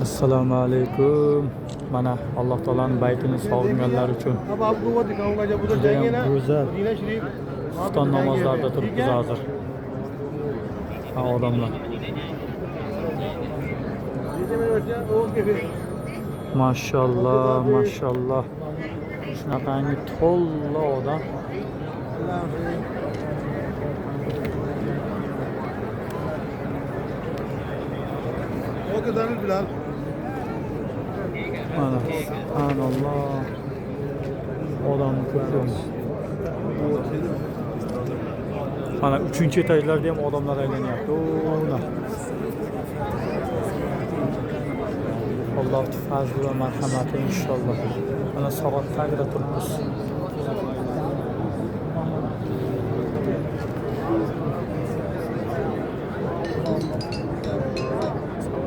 Assalomu alaykum. Mana Alloh taolaning baytini sog'inganlar uchun juda ham go'zal xufton namozlarida turibmiz hozir. Ha, odamlar. Maşallah, maşallah. Shunaqangi to'lla odam. Mana, subhanallah. Odam ko'p. Mana 3-chi etajlarda ham odamlar aylanyapti. O'na. Alloh fazli va marhamati inshaalloh. Mana soat tagida turibmiz.